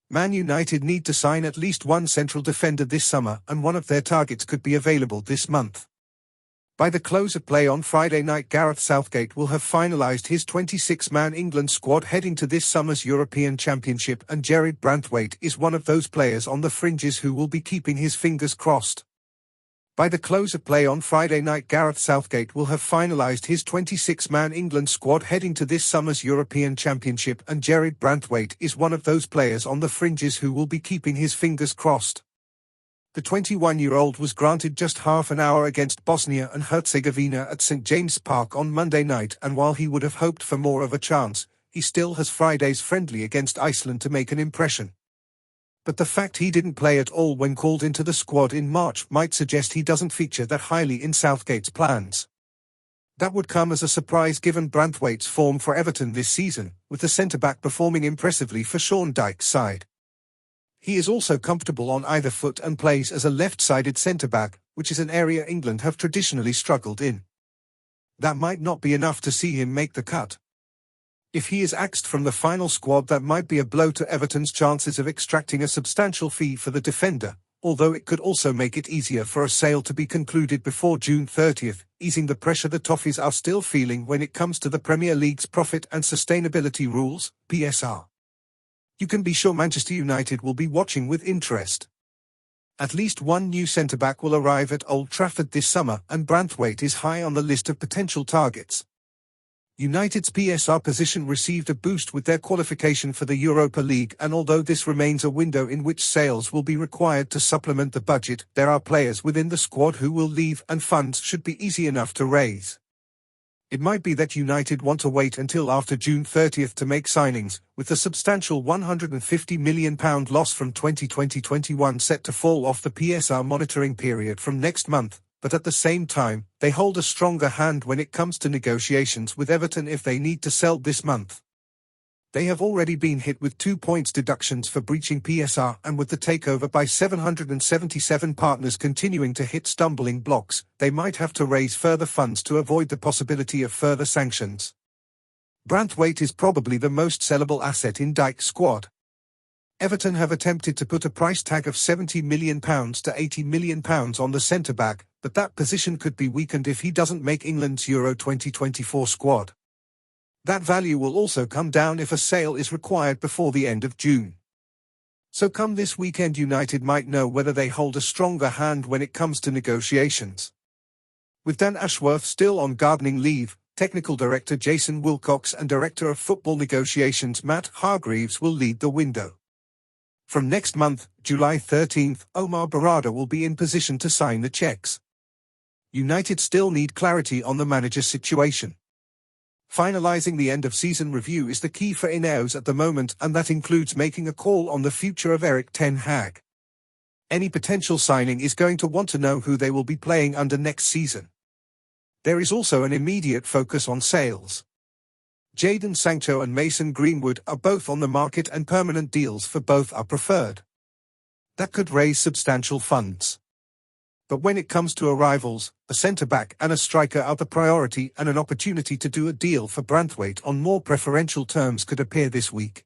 Man United need to sign at least one central defender this summer, and one of their targets could be available this month. By the close of play on Friday night, Gareth Southgate will have finalised his 26-man England squad heading to this summer's European Championship, and Jarrad Branthwaite is one of those players on the fringes who will be keeping his fingers crossed. By the close of play on Friday night, Gareth Southgate will have finalised his 26-man England squad heading to this summer's European Championship, and Jarrad Branthwaite is one of those players on the fringes who will be keeping his fingers crossed. The 21-year-old was granted just half an hour against Bosnia and Herzegovina at St James Park on Monday night, and while he would have hoped for more of a chance, he still has Friday's friendly against Iceland to make an impression. But the fact he didn't play at all when called into the squad in March might suggest he doesn't feature that highly in Southgate's plans. That would come as a surprise given Branthwaite's form for Everton this season, with the centre-back performing impressively for Sean Dyche's side. He is also comfortable on either foot and plays as a left-sided centre-back, which is an area England have traditionally struggled in. That might not be enough to see him make the cut. If he is axed from the final squad, that might be a blow to Everton's chances of extracting a substantial fee for the defender, although it could also make it easier for a sale to be concluded before June 30th, easing the pressure the Toffees are still feeling when it comes to the Premier League's Profit and Sustainability Rules, PSR. You can be sure Manchester United will be watching with interest. At least one new centre-back will arrive at Old Trafford this summer, and Branthwaite is high on the list of potential targets. United's PSR position received a boost with their qualification for the Europa League, and although this remains a window in which sales will be required to supplement the budget, there are players within the squad who will leave, and funds should be easy enough to raise. It might be that United want to wait until after June 30th to make signings, with the substantial £150 million loss from 2020-21 set to fall off the PSR monitoring period from next month. But at the same time, they hold a stronger hand when it comes to negotiations with Everton if they need to sell this month. They have already been hit with 2 points deductions for breaching PSR, and with the takeover by 777 partners continuing to hit stumbling blocks, they might have to raise further funds to avoid the possibility of further sanctions. Branthwaite is probably the most sellable asset in Dyche's squad. Everton have attempted to put a price tag of £70 million to £80 million on the centre-back, but that position could be weakened if he doesn't make England's Euro 2024 squad. That value will also come down if a sale is required before the end of June. So come this weekend, United might know whether they hold a stronger hand when it comes to negotiations. With Dan Ashworth still on gardening leave, Technical Director Jason Wilcox and Director of Football Negotiations Matt Hargreaves will lead the window. From next month, July 13th, Omar Barada will be in position to sign the cheques. United still need clarity on the manager's situation. Finalising the end-of-season review is the key for Ineos at the moment, and that includes making a call on the future of eriktenhag. Any potential signing is going to want to know who they will be playing under next season. There is also an immediate focus on sales. Jadon Sancho and Mason Greenwood are both on the market, and permanent deals for both are preferred. That could raise substantial funds. But when it comes to arrivals, a centre-back and a striker are the priority, and an opportunity to do a deal for Branthwaite on more preferential terms could appear this week.